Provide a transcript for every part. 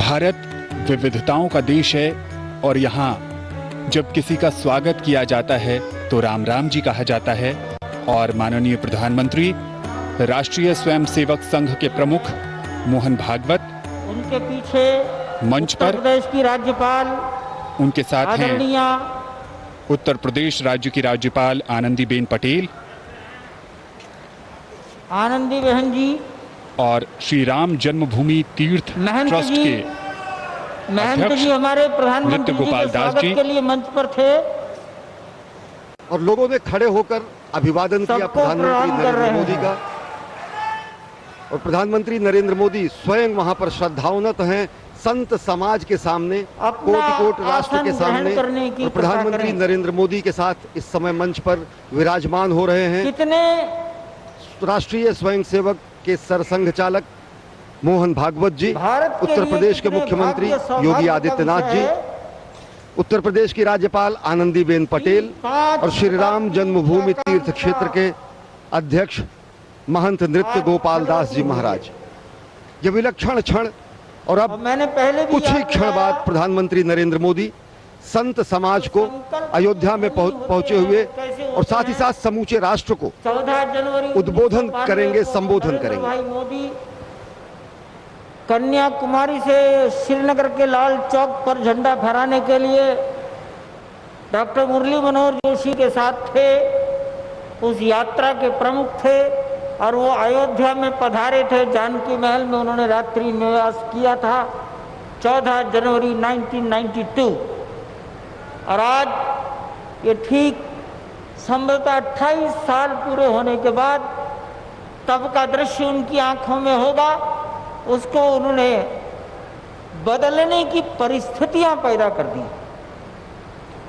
भारत विविधताओं का देश है और यहाँ जब किसी का स्वागत किया जाता है तो राम राम जी कहा जाता है। और माननीय प्रधानमंत्री राष्ट्रीय स्वयंसेवक संघ के प्रमुख मोहन भागवत उनके पीछे मंच पर, उत्तर प्रदेश की राज्यपाल उनके साथ हैं आदरणीय उत्तर प्रदेश राज्य की राज्यपाल आनंदीबेन पटेल आनंदी बहन जी और श्री राम जन्मभूमि तीर्थ महंत ट्रस्ट जी के महंत जी हमारे प्रधानमंत्री नृत्य जी गोपाल के दास स्वागत जी के लिए मंच पर थे और लोगों ने खड़े होकर अभिवादन किया सबको प्रधानमंत्री प्रणाम कर रहे नरेंद्र मोदी हैं। का। और प्रधानमंत्री नरेंद्र मोदी स्वयं वहां पर श्रद्धावनत हैं संत समाज के सामने, अपना कोटि कोटि राष्ट्र आसन के सामने। ग्रहण करने की और प्रधानमंत्री कृपा करें। नरेंद्र मोदी के साथ इस समय मंच पर विराजमान हो रहे हैं कितने राष्ट्रीय स्वयंसेवक के सरसंघ चालक मोहन भागवत जी, भारत के उत्तर लिए प्रदेश के कितने मुख्यमंत्री भाग्य सौभाग्य योगी का आदित्यनाथ विषय जी, है। उत्तर प्रदेश की राज्यपाल आनंदीबेन पटेल और श्री राम जन्मभूमि तीर्थ क्षेत्र के अध्यक्ष महंत नृत्य गोपाल दास जी महाराज। ये विलक्षण क्षण। और अब मैंने पहले भी कुछ ही याद क्षण दिलाया, बाद प्रधानमंत्री नरेंद्र मोदी संत समाज को अयोध्या में पहुंचे हुए और साथ ही साथ समूचे राष्ट्र को 14 जनवरी उद्बोधन 1992 करेंगे, को संबोधन नरेंद्र करेंगे। भाई मोदी कन्याकुमारी से श्रीनगर के लाल चौक पर झंडा फहराने के लिए डॉक्टर मुरली मनोहर जोशी के साथ थे, उस यात्रा के प्रमुख थे और वो अयोध्या में पधारे थे। जानकी महल में उन्होंने रात्रि निवास किया था 14 जनवरी 1992। और आज ये ठीक संभवतः 28 साल पूरे होने के बाद तब का दृश्य उनकी आंखों में होगा, उसको उन्होंने बदलने की परिस्थितियां पैदा कर दी।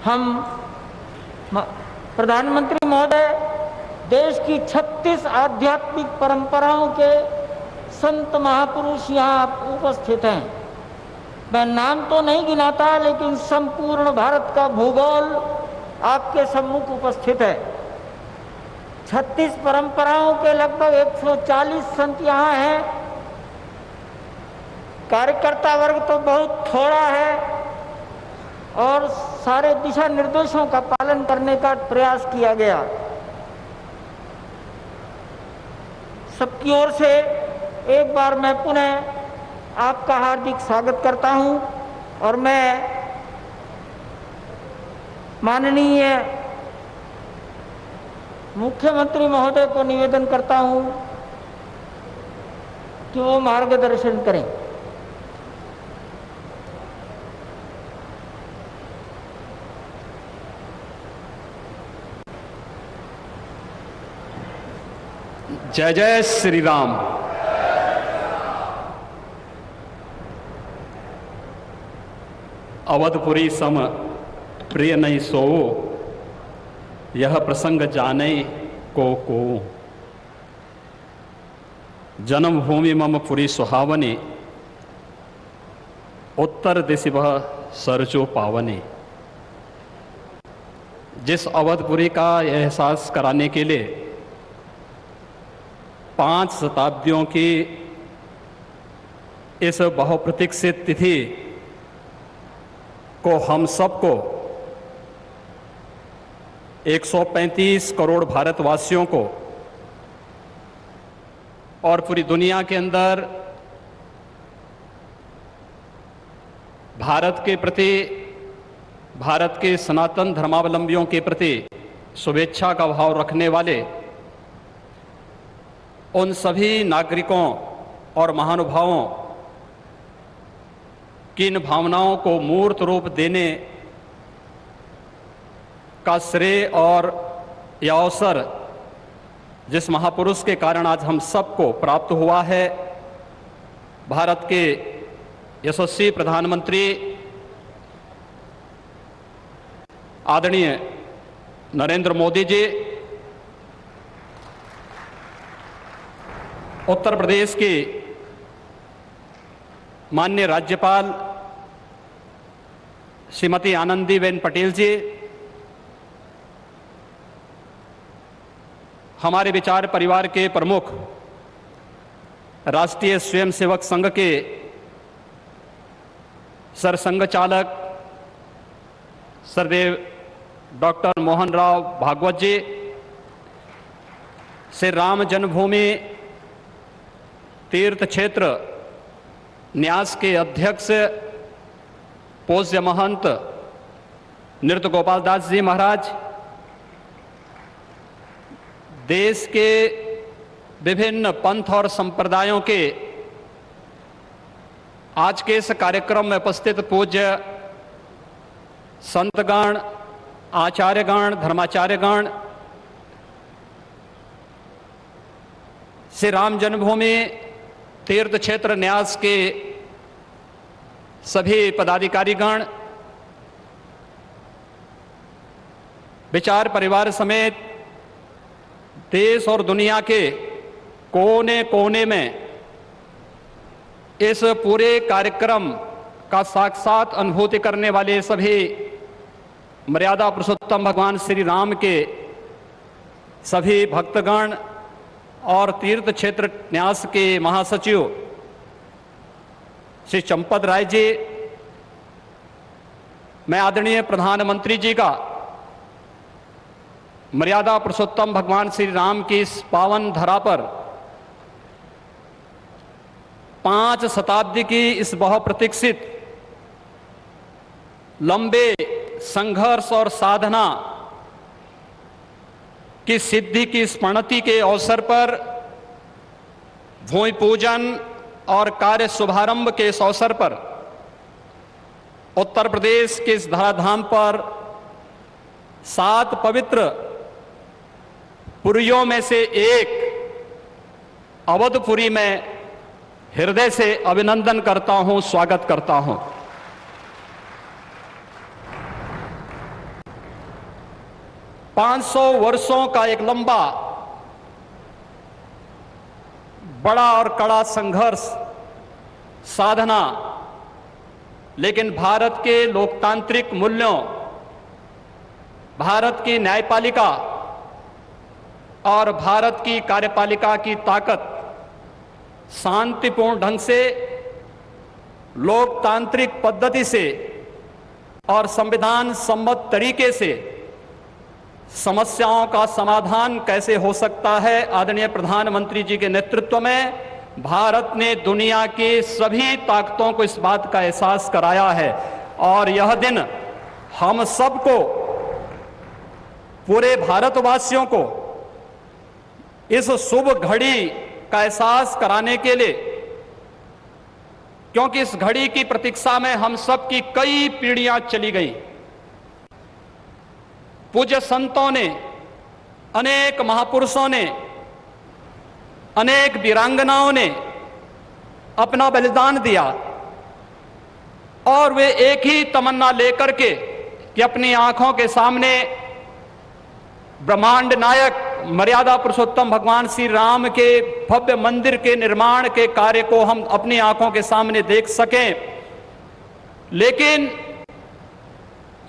हम प्रधानमंत्री महोदय देश की 36 आध्यात्मिक परंपराओं के संत महापुरुष यहाँ उपस्थित हैं। मैं नाम तो नहीं गिनाता, लेकिन संपूर्ण भारत का भूगोल आपके सम्मुख उपस्थित है। 36 परंपराओं के लगभग 140 संत यहाँ हैं। कार्यकर्ता वर्ग तो बहुत थोड़ा है और सारे दिशा निर्देशों का पालन करने का प्रयास किया गया। सबकी ओर से एक बार मैं पुनः आपका हार्दिक स्वागत करता हूं और मैं माननीय मुख्यमंत्री महोदय को निवेदन करता हूं कि वो मार्गदर्शन करें। जय जय श्री राम। अवधपुरी सम प्रिय नहीं सोओ, यह प्रसंग जाने को जन्मभूमि मम पुरी सुहावनी, उत्तर दिशि वह सरजो पावनी। जिस अवधपुरी का एहसास कराने के लिए 5 शताब्दियों की इस बहुप्रतीक्षित तिथि को हम सबको 135 करोड़ भारतवासियों को और पूरी दुनिया के अंदर भारत के प्रति, भारत के सनातन धर्मावलंबियों के प्रति शुभेच्छा का भाव रखने वाले उन सभी नागरिकों और महानुभावों की इन भावनाओं को मूर्त रूप देने का श्रेय और यह अवसर जिस महापुरुष के कारण आज हम सबको प्राप्त हुआ है, भारत के यशस्वी प्रधानमंत्री आदरणीय नरेंद्र मोदी जी, उत्तर प्रदेश की माननीय राज्यपाल श्रीमती आनंदीबेन पटेल जी, हमारे विचार परिवार के प्रमुख राष्ट्रीय स्वयंसेवक संघ के सरसंघ चालक सरदेव डॉक्टर मोहन राव भागवत जी, श्री राम जन्मभूमि तीर्थ क्षेत्र न्यास के अध्यक्ष पूज्य महंत नृत्य गोपाल दास जी महाराज, देश के विभिन्न पंथ और संप्रदायों के आज के इस कार्यक्रम में उपस्थित पूज्य संतगण, आचार्यगण, धर्माचार्यगण, श्री राम जन्मभूमि तीर्थ क्षेत्र न्यास के सभी पदाधिकारीगण, विचार परिवार समेत देश और दुनिया के कोने कोने में इस पूरे कार्यक्रम का साक्षात अनुभूति करने वाले सभी मर्यादा पुरुषोत्तम भगवान श्री राम के सभी भक्तगण और तीर्थ क्षेत्र न्यास के महासचिव श्री चंपत राय जी, मैं आदरणीय प्रधानमंत्री जी का मर्यादा पुरुषोत्तम भगवान श्री राम की इस पावन धरा पर 5 शताब्दी की इस बहुप्रतीक्षित लंबे संघर्ष और साधना की सिद्धि की स्मृति के अवसर पर भूमि पूजन और कार्य शुभारंभ के इस अवसर पर उत्तर प्रदेश के इस धराधाम पर 7 पवित्र पुरियों में से एक अवधपुरी में हृदय से अभिनंदन करता हूं, स्वागत करता हूं। पांच 500 वर्षों का एक लंबा बड़ा और कड़ा संघर्ष, साधना, लेकिन भारत के लोकतांत्रिक मूल्यों, भारत की न्यायपालिका और भारत की कार्यपालिका की ताकत शांतिपूर्ण ढंग से, लोकतांत्रिक पद्धति से और संविधान सम्मत तरीके से समस्याओं का समाधान कैसे हो सकता है, आदरणीय प्रधानमंत्री जी के नेतृत्व में भारत ने दुनिया की सभी ताकतों को इस बात का एहसास कराया है। और यह दिन हम सबको, पूरे भारतवासियों को इस शुभ घड़ी का एहसास कराने के लिए, क्योंकि इस घड़ी की प्रतीक्षा में हम सब की कई पीढ़ियां चली गई। पूज्य संतों ने, अनेक महापुरुषों ने, अनेक वीरांगनाओं ने अपना बलिदान दिया और वे एक ही तमन्ना लेकर के कि अपनी आंखों के सामने ब्रह्मांड नायक मर्यादा पुरुषोत्तम भगवान श्री राम के भव्य मंदिर के निर्माण के कार्य को हम अपनी आंखों के सामने देख सकें। लेकिन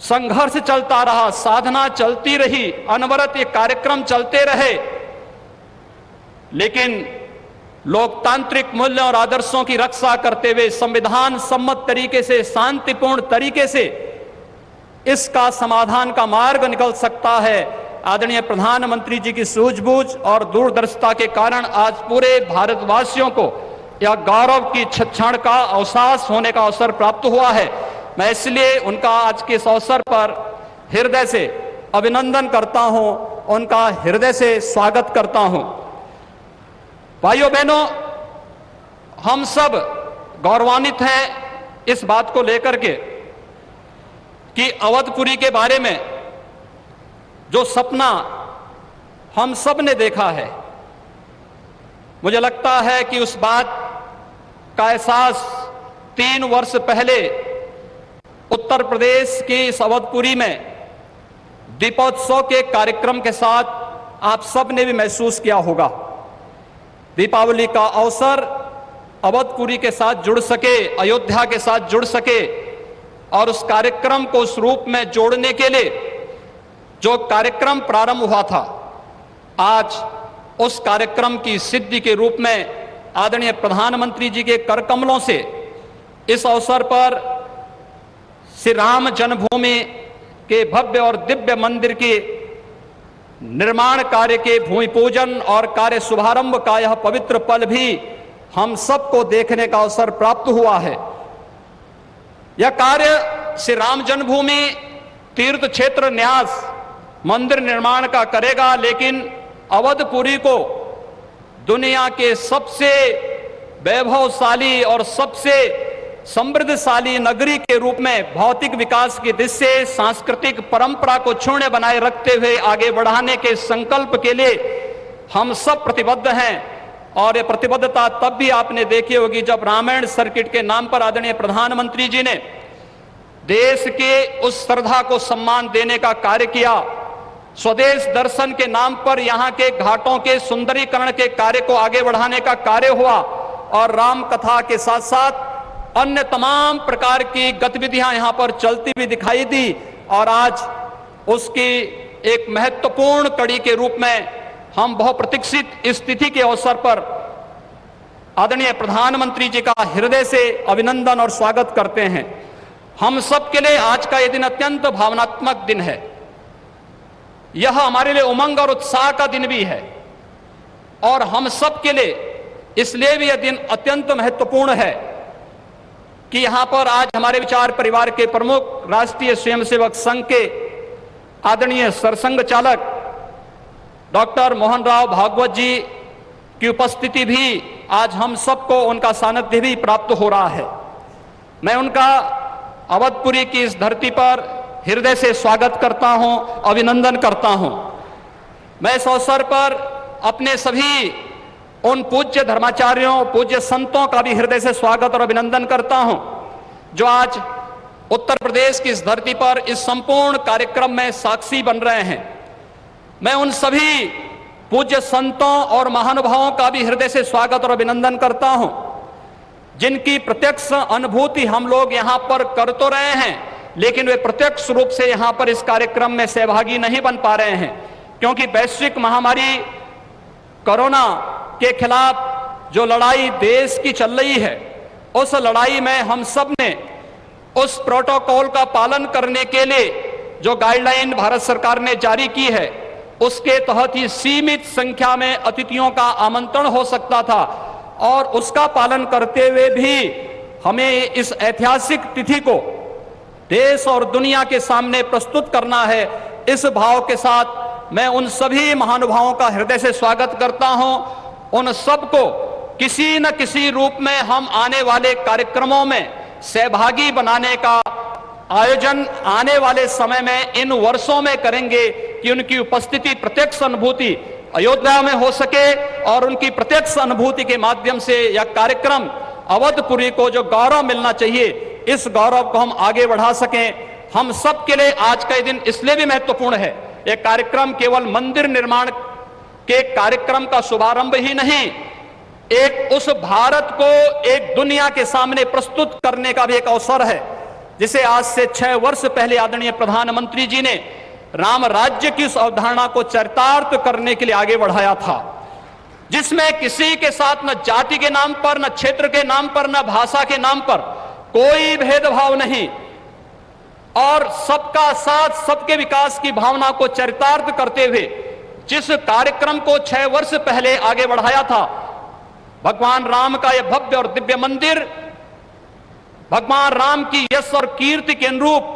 संघर्ष चलता रहा, साधना चलती रही, अनवरत ये कार्यक्रम चलते रहे, लेकिन लोकतांत्रिक मूल्यों और आदर्शों की रक्षा करते हुए संविधान सम्मत तरीके से, शांतिपूर्ण तरीके से इसका समाधान का मार्ग निकल सकता है। आदरणीय प्रधानमंत्री जी की सूझबूझ और दूरदर्शिता के कारण आज पूरे भारतवासियों को यह गौरव की क्षण का अवसास होने का अवसर प्राप्त हुआ है। मैं इसलिए उनका आज के इस अवसर पर हृदय से अभिनंदन करता हूं, उनका हृदय से स्वागत करता हूं। भाइयों बहनों, हम सब गौरवान्वित हैं इस बात को लेकर के कि अवधपुरी के बारे में जो सपना हम सब ने देखा है, मुझे लगता है कि उस बात का एहसास 3 वर्ष पहले उत्तर प्रदेश की इस अवधपुरी में दीपोत्सव के कार्यक्रम के साथ आप सब ने भी महसूस किया होगा। दीपावली का अवसर अवधपुरी के साथ जुड़ सके, अयोध्या के साथ जुड़ सके और उस कार्यक्रम को उस रूप में जोड़ने के लिए जो कार्यक्रम प्रारंभ हुआ था, आज उस कार्यक्रम की सिद्धि के रूप में आदरणीय प्रधानमंत्री जी के कर कमलों से इस अवसर पर श्री राम जन्मभूमि के भव्य और दिव्य मंदिर के निर्माण कार्य के भूमि पूजन और कार्य शुभारंभ का यह पवित्र पल भी हम सबको देखने का अवसर प्राप्त हुआ है। यह कार्य श्री राम जन्मभूमि तीर्थ क्षेत्र न्यास मंदिर निर्माण का करेगा, लेकिन अवधपुरी को दुनिया के सबसे वैभवशाली और सबसे समृद्धशाली नगरी के रूप में भौतिक विकास की दृष्टि से सांस्कृतिक परंपरा को क्षुण्ण बनाए रखते हुए आगे बढ़ाने के संकल्प के लिए हम सब प्रतिबद्ध हैं। और ये प्रतिबद्धता तब भी आपने देखी होगी जब रामायण सर्किट के नाम पर आदरणीय प्रधानमंत्री जी ने देश के उस श्रद्धा को सम्मान देने का कार्य किया। स्वदेश दर्शन के नाम पर यहाँ के घाटों के सुंदरीकरण के कार्य को आगे बढ़ाने का कार्य हुआ और राम कथा के साथ साथ अन्य तमाम प्रकार की गतिविधियां यहां पर चलती हुई दिखाई दी। और आज उसकी एक महत्वपूर्ण कड़ी के रूप में हम बहुप्रतीक्षित स्थिति के अवसर पर आदरणीय प्रधानमंत्री जी का हृदय से अभिनंदन और स्वागत करते हैं। हम सब के लिए आज का यह दिन अत्यंत भावनात्मक दिन है। यह हमारे लिए उमंग और उत्साह का दिन भी है और हम सब के लिए इसलिए भी यह दिन अत्यंत महत्वपूर्ण है कि यहां पर आज हमारे विचार परिवार के प्रमुख राष्ट्रीय स्वयंसेवक संघ के आदरणीय सरसंघ चालक डॉक्टर मोहन राव भागवत जी की उपस्थिति भी आज हम सबको उनका सानिध्य भी प्राप्त हो रहा है। मैं उनका अवधपुरी की इस धरती पर हृदय से स्वागत करता हूं, अभिनंदन करता हूं। मैं इस अवसर पर अपने सभी उन पूज्य धर्माचार्यों, पूज्य संतों का भी हृदय से स्वागत और अभिनंदन करता हूं जो आज उत्तर प्रदेश की इस धरती पर इस संपूर्ण कार्यक्रम में साक्षी बन रहे हैं। मैं उन सभी पूज्य संतों और महानुभावों का भी हृदय से स्वागत और अभिनंदन करता हूं जिनकी प्रत्यक्ष अनुभूति हम लोग यहां पर कर तो रहे हैं, लेकिन वे प्रत्यक्ष रूप से यहां पर इस कार्यक्रम में सहभागी नहीं बन पा रहे हैं क्योंकि वैश्विक महामारी कोरोना के खिलाफ जो लड़ाई देश की चल रही है, उस लड़ाई में हम सब ने उस प्रोटोकॉल का पालन करने के लिए जो गाइडलाइन भारत सरकार ने जारी की है उसके तहत ही सीमित संख्या में अतिथियों का आमंत्रण हो सकता था और उसका पालन करते हुए भी हमें इस ऐतिहासिक तिथि को देश और दुनिया के सामने प्रस्तुत करना है। इस भाव के साथ मैं उन सभी महानुभावों का हृदय से स्वागत करता हूं। उन सबको किसी न किसी रूप में हम आने वाले कार्यक्रमों में सहभागी बनाने का आयोजन आने वाले समय में इन वर्षों में करेंगे कि उनकी उपस्थिति प्रत्यक्ष अनुभूति अयोध्या में हो सके और उनकी प्रत्यक्ष अनुभूति के माध्यम से यह कार्यक्रम अवधपुरी को जो गौरव मिलना चाहिए, इस गौरव को हम आगे बढ़ा सकें। हम सब के लिए आज का दिन इसलिए भी महत्वपूर्ण है। यह कार्यक्रम केवल मंदिर निर्माण के कार्यक्रम का शुभारंभ ही नहीं, एक उस भारत को एक दुनिया के सामने प्रस्तुत करने का भी एक अवसर है जिसे आज से 6 वर्ष पहले आदरणीय प्रधानमंत्री जी ने राम राज्य की उस अवधारणा को चरितार्थ करने के लिए आगे बढ़ाया था, जिसमें किसी के साथ न जाति के नाम पर, न क्षेत्र के नाम पर, न भाषा के नाम पर कोई भेदभाव नहीं और सबका साथ सबके विकास की भावना को चरितार्थ करते हुए जिस कार्यक्रम को 6 वर्ष पहले आगे बढ़ाया था, भगवान राम का यह भव्य और दिव्य मंदिर भगवान राम की यश और कीर्ति के अनुरूप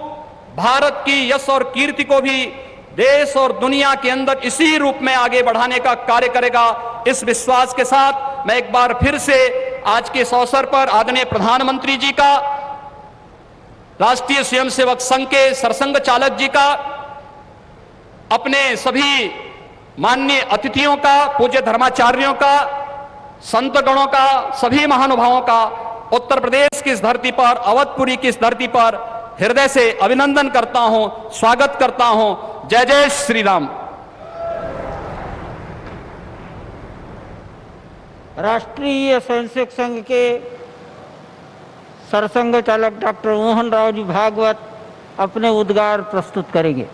भारत की यश और कीर्ति को भी देश और दुनिया के अंदर इसी रूप में आगे बढ़ाने का कार्य करेगा। इस विश्वास के साथ मैं एक बार फिर से आज के इस अवसर पर आदरणीय प्रधानमंत्री जी का, राष्ट्रीय स्वयंसेवक संघ के सरसंघ चालक जी का, अपने सभी माननीय अतिथियों का, पूज्य धर्माचार्यों का, संतगणों का, सभी महानुभावों का उत्तर प्रदेश की इस धरती पर, अवधपुरी की इस धरती पर हृदय से अभिनंदन करता हूं, स्वागत करता हूं। जय जय श्री राम। राष्ट्रीय स्वयंसेवक संघ के सरसंघ चालक डॉक्टर मोहन राव जी भागवत अपने उद्गार प्रस्तुत करेंगे।